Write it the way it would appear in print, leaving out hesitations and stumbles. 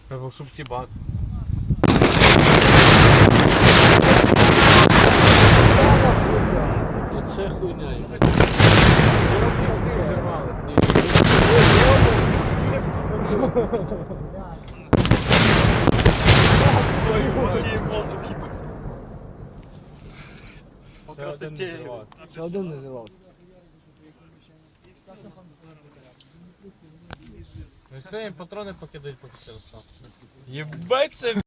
Треба, щоб сібати. Оце хуйня. Ще один не зірвався. Ну все, їм патрони покидають, поки ти розстав. Єбать це